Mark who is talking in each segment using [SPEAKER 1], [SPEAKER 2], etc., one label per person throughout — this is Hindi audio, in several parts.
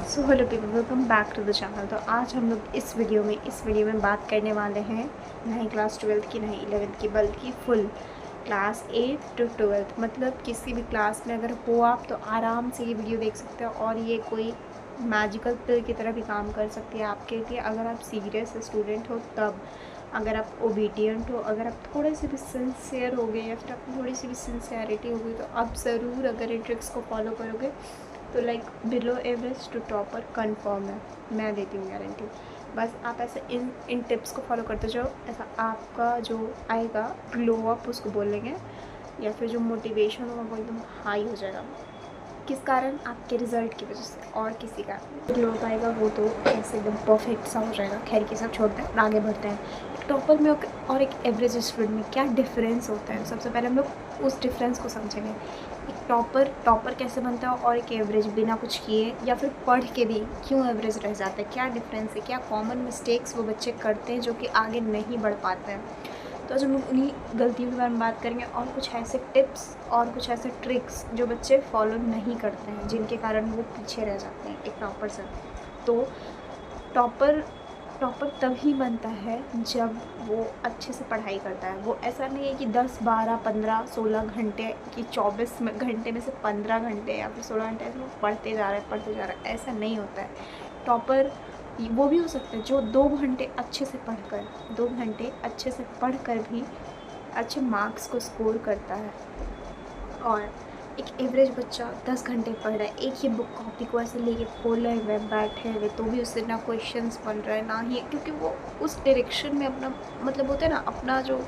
[SPEAKER 1] So hello people, welcome back to the channel. तो आज हम लोग इस वीडियो में बात करने वाले हैं नहीं क्लास 12th की, नहीं 11th की, बल्कि फुल क्लास 8 टू 12th। मतलब किसी भी क्लास में अगर हो आप तो आराम से ये वीडियो देख सकते हो और ये कोई मैजिकल पिल की तरह भी काम कर सकती है आपके लिए। अगर आप सीरियस स्टूडेंट हो तब, अगर आप ओबीडियंट हो, अगर आप थोड़े से भी सिंसियर हो गए या फिर आपकी थोड़ी सी भी सिंसियरिटी हो गई तो आप ज़रूर अगर इन ट्रिक्स को फॉलो करोगे तो like below average to topper confirm है, मैं देती हूँ गारंटी। बस आप ऐसे इन टिप्स को फॉलो करते जाओ, ऐसा आपका जो आएगा ग्लो अप उसको बोलेंगे, या फिर जो मोटिवेशन होगा वो एकदम हाई हो जाएगा। किस कारण? आपके रिज़ल्ट की वजह से, और किसी का ग्लो पाएगा वो तो ऐसे एकदम परफेक्ट सा हो जाएगा। खैर की सब छोड़ते हैं, आगे बढ़ते हैं। एक टॉपर में और एक एवरेज स्टूडेंट में क्या डिफरेंस होता है, सबसे पहले हम लोग उस डिफरेंस को समझेंगे। एक टॉपर कैसे बनता है और एक एवरेज बिना कुछ किए या फिर पढ़ के भी क्यों एवरेज रह जाता है, क्या डिफरेंस है, क्या कॉमन मिस्टेक्स वो बच्चे करते हैं जो कि आगे नहीं बढ़ पाते हैं। तो आज हम लोग उन्हीं गलतियों के बारे में बात करेंगे और कुछ ऐसे टिप्स और कुछ ऐसे ट्रिक्स जो बच्चे फॉलो नहीं करते हैं, जिनके कारण वो पीछे रह जाते हैं एक टॉपर से। तो टॉपर टॉपर तभी बनता है जब वो अच्छे से पढ़ाई करता है। वो ऐसा नहीं है कि 10, 12, 15, 16 घंटे कि 24 घंटे में से 15 घंटे या फिर 16 घंटे ऐसे वो पढ़ते जा रहा है, ऐसा नहीं होता है। टॉपर वो भी हो सकता है जो 2 घंटे अच्छे से पढ़कर 2 घंटे अच्छे से पढ़कर भी अच्छे मार्क्स को स्कोर करता है। और एक एवरेज बच्चा 10 घंटे पढ़ रहा है, एक ही बुक कॉपी को ऐसे लेके खोल रहे हुए बैठे हुए, तो भी उससे ना क्वेश्चंस बन रहा है ना ही, क्योंकि वो उस डायरेक्शन में अपना मतलब होता है ना, अपना जो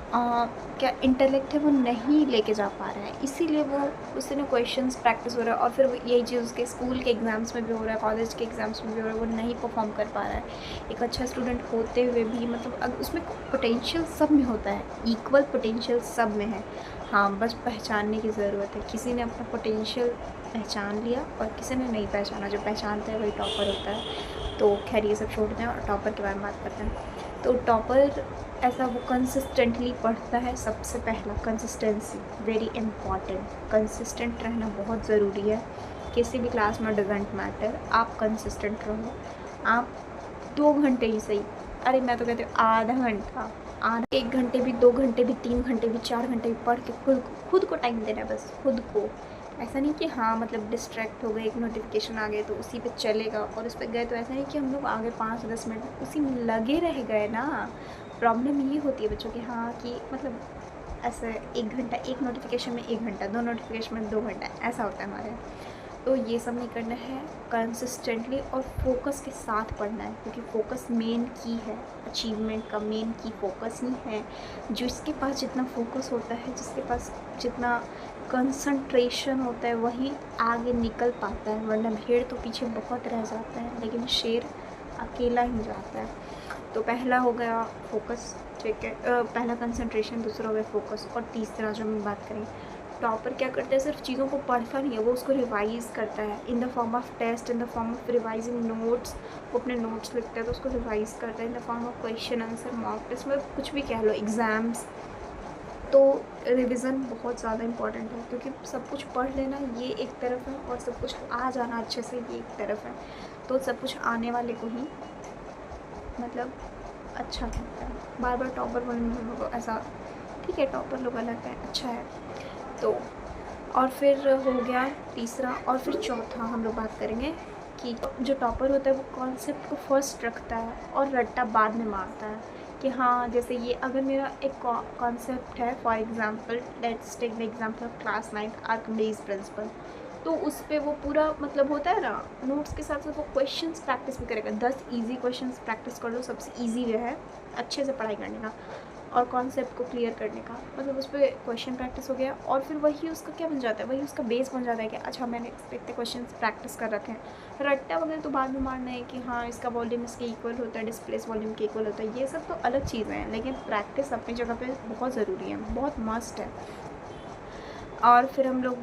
[SPEAKER 1] क्या इंटेलेक्ट है वो नहीं लेके जा पा रहा है, इसीलिए वो उससे ना क्वेश्चंस प्रैक्टिस हो रहा है। और फिर यही चीज़ उसके स्कूल के एग्ज़ाम्स में भी हो रहा है, कॉलेज के एग्ज़ाम्स में भी हो रहा है, वो नहीं परफॉर्म कर पा रहा है। एक अच्छा स्टूडेंट होते हुए भी मतलब अगर उसमें पोटेंशियल सब में होता है, इक्वल पोटेंशियल सब में है। हाँ, बस पहचानने की ज़रूरत है। किसी ने अपना पोटेंशियल पहचान लिया और किसी ने नहीं पहचाना। जो पहचानता है वही टॉपर होता है। तो खैर ये सब छोड़ते हैं और टॉपर के बारे में बात करते हैं। तो टॉपर ऐसा वो कंसिस्टेंटली पढ़ता है। सबसे पहला कंसिस्टेंसी, वेरी इम्पॉर्टेंट। कंसिस्टेंट रहना बहुत ज़रूरी है किसी भी क्लास में, डजेंट मैटर। आप कंसिस्टेंट रहो। आप 2 घंटे ही सही, अरे मैं तो कहती हूँ आधा घंटा, 1 घंटे भी, 2 घंटे भी, 3 घंटे भी, 4 घंटे भी पढ़ के खुद को टाइम देना है, बस खुद को। ऐसा नहीं कि हाँ मतलब डिस्ट्रैक्ट हो गए, एक नोटिफिकेशन आ गए तो उसी पे चलेगा और उस पर गए, तो ऐसा नहीं कि हम लोग आगे 5-10 मिनट उसी में लगे रह गए ना। प्रॉब्लम ये होती है बच्चों की, हाँ कि मतलब ऐसे 1 घंटा एक नोटिफिकेशन में 1 घंटा, 2 नोटिफिकेशन में 2 घंटा, ऐसा होता है हमारे यहाँ। तो ये सब नहीं करना है, कंसिस्टेंटली और फोकस के साथ पढ़ना है, क्योंकि फोकस मेन की है अचीवमेंट का। मेन की फोकस ही है। जिसके पास जितना फोकस होता है, जिसके पास जितना कंसंट्रेशन होता है, वही आगे निकल पाता है। वरना भीड़ तो पीछे बहुत रह जाता है, लेकिन शेर अकेला ही जाता है। तो पहला हो गया फोकस, ठीक है। पहला कंसंट्रेशन, दूसरा हो गया फोकस, और तीसरा जो हम बात करें, टॉपर क्या करता है, सिर्फ चीज़ों को पढ़ता नहीं है, वो उसको रिवाइज़ करता है in the form of test, in the form of revising notes. वो अपने नोट्स लिखता है तो उसको रिवाइज़ करता है in the form of question answer, mock test में, कुछ भी कह लो, एग्ज़ाम्स। तो रिवीजन बहुत ज़्यादा इंपॉर्टेंट है, क्योंकि सब कुछ पढ़ लेना ये एक तरफ है और सब कुछ आ जाना अच्छे से ये एक तरफ है। तो सब कुछ आने वाले को ही मतलब अच्छा लगता है। बार बार टॉपर बोलने ऐसा, ठीक है टॉपर लोग अलग है, अच्छा है। तो और फिर हो गया तीसरा, और फिर चौथा हम लोग बात करेंगे कि जो टॉपर होता है वो कॉन्सेप्ट को फर्स्ट रखता है और रट्टा बाद में मारता है। कि हाँ जैसे ये अगर मेरा एक कॉन्सेप्ट है, for example let's take the example of class 9 Archimedes principle, तो उस पर वो पूरा मतलब होता है ना, नोट्स के साथ साथ वो क्वेश्चंस प्रैक्टिस भी करेगा। 10 इजी क्वेश्चंस प्रैक्टिस कर लो, सबसे इजी वे है अच्छे से पढ़ाई करने का और कॉन्सेप्ट को क्लियर करने का। मतलब उस पर क्वेश्चन प्रैक्टिस हो गया और फिर वही उसका क्या बन जाता है, वही उसका बेस बन जाता है कि अच्छा मैंने इतने क्वेश्चन प्रैक्टिस कर रखे हैं। रट्टा वगैरह तो बाद में मारना है कि हाँ इसका वॉल्यूम इसके इक्वल होता है, डिस्प्लेस वॉल्यूम के इक्वल होता है, ये सब तो अलग चीज़ें हैं, लेकिन प्रैक्टिस अपनी जगह पे बहुत ज़रूरी है, बहुत मस्ट है। और फिर हम लोग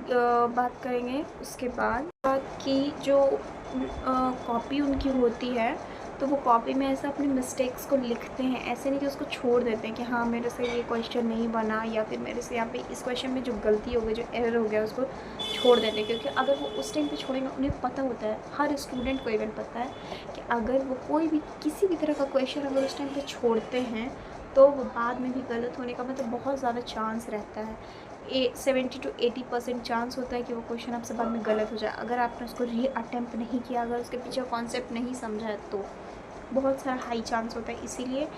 [SPEAKER 1] बात करेंगे उसके बाद कि जो कॉपी उनकी होती है, तो वो कॉपी में ऐसा अपनी मिस्टेक्स को लिखते हैं, ऐसे नहीं कि उसको छोड़ देते हैं कि हाँ मेरे से ये क्वेश्चन नहीं बना, या फिर मेरे से यहाँ पे इस क्वेश्चन में जो गलती हो गई, जो एरर हो गया, उसको छोड़ देते हैं, क्योंकि अगर वो उस टाइम पे छोड़ेंगे, उन्हें पता होता है, हर स्टूडेंट को इवन पता है कि अगर वो कोई भी किसी भी तरह का क्वेश्चन अगर उस टाइम पे छोड़ते हैं तो वो बाद में भी गलत होने का मतलब बहुत ज़्यादा चांस रहता है। 70 to 80% चांस होता है कि वो क्वेश्चन आपसे बाद में गलत हो जाए, अगर आपने उसको री अटेम्प्ट नहीं किया, अगर उसके पीछे कॉन्सेप्ट नहीं समझा है तो बहुत सारा हाई चांस होता है। इसीलिए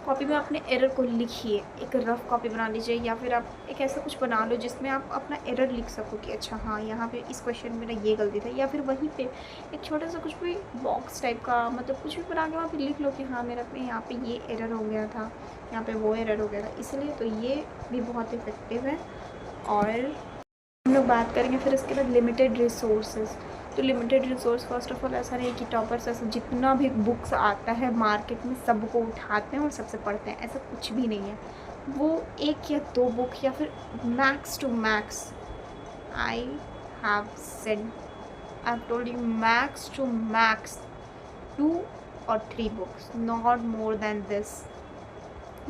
[SPEAKER 1] कॉपी में अपने एरर को लिखिए, एक रफ़ कॉपी बना लीजिए, या फिर आप एक ऐसा कुछ बना लो जिसमें आप अपना एरर लिख सको कि अच्छा हाँ यहाँ पे इस क्वेश्चन में मेरा ये गलती था, या फिर वहीं पे एक छोटा सा कुछ भी बॉक्स टाइप का मतलब कुछ भी बना के वहाँ पे लिख लो कि हाँ मेरा पे यहाँ पे ये एरर हो गया था, यहाँ पे वो एरर हो गया था। इसलिए तो ये भी बहुत इफ़ेक्टिव है। और हम लोग बात करेंगे फिर इसके बाद लिमिटेड रिसोर्सेज। तो limited resource first of all ऐसा नहीं कि टॉपर्स ऐसा जितना भी बुक्स आता है मार्केट में सबको उठाते हैं और सबसे पढ़ते हैं, ऐसा कुछ भी नहीं है। वो एक या दो बुक या फिर max to max, I have said, I have told you max to max 2 or 3 books, not more than this.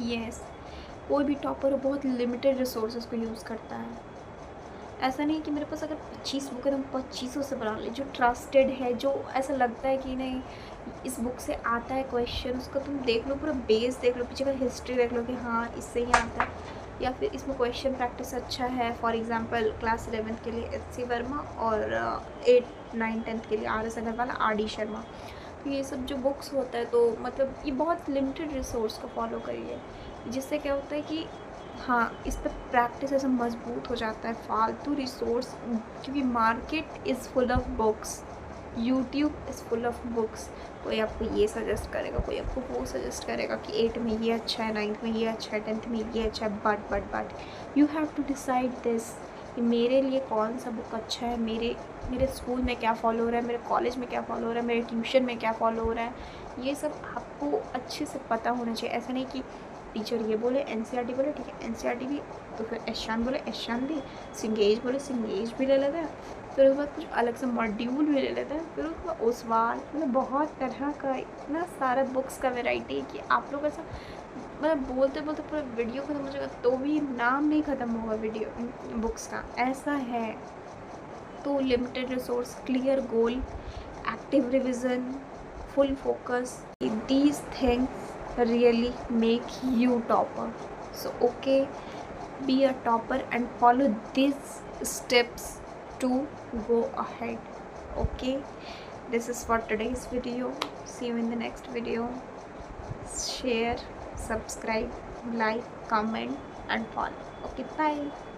[SPEAKER 1] Yes, कोई भी टॉपर बहुत लिमिटेड रिसोर्सेज को यूज़ करता है। ऐसा नहीं कि मेरे पास अगर 25 बुक है तो हम 25 से बना ले, जो ट्रस्टेड है, जो ऐसा लगता है कि नहीं इस बुक से आता है क्वेश्चन, उसका तुम देख लो, पूरा बेस देख लो, पीछे का हिस्ट्री देख लो कि हाँ इससे ही आता है, या फिर इसमें क्वेश्चन प्रैक्टिस अच्छा है। फॉर एग्जांपल क्लास 11th के लिए एच.सी. वर्मा और 8, 9, 10th के लिए R.S. अग्रवाल, R.D. शर्मा। तो ये सब जो बुक्स होता है तो मतलब ये बहुत लिमिटेड रिसोर्स को फॉलो करिए, जिससे क्या होता है कि हाँ इस पर प्रैक्टिस ऐसा मजबूत हो जाता है। फालतू रिसोर्स, क्योंकि market is full of books, YouTube is full of books. कोई आपको ये सजेस्ट करेगा, कोई आपको वो सजेस्ट करेगा कि 8 में ये अच्छा है, 9th में ये अच्छा है, 10th में ये अच्छा है, but you have to decide this कि मेरे लिए कौन सा बुक अच्छा है, मेरे स्कूल में क्या फ़ॉलो हो रहा है, मेरे कॉलेज में क्या फ़ॉलो हो रहा है, मेरे ट्यूशन में क्या फ़ॉलो हो रहा है। ये सब आपको अच्छे से पता होना चाहिए। ऐसा नहीं कि टीचर ये बोले, NCERT बोले, ठीक है NCERT भी, तो फिर एशान बोले एशान भी, सिंगेज बोले सिंगेज भी ले लेते हैं, फिर उसके बाद कुछ अलग से मॉड्यूल भी ले लेते हैं, फिर उसके बाद ओसवाल, मतलब बहुत तरह का इतना सारा बुक्स का वैरायटी है कि आप लोग ऐसा मतलब बोलते बोलते पूरा वीडियो ख़त्म हो जाएगा तो भी नाम नहीं ख़त्म होगा वीडियो बुक्स का, ऐसा है। तो limited resource, clear goal, active revision, full focus, these things really make you topper. So okay, be a topper and follow these steps to go ahead. Okay, this is for today's video. See you in the next video. Share, subscribe, like, comment and follow. Okay, bye.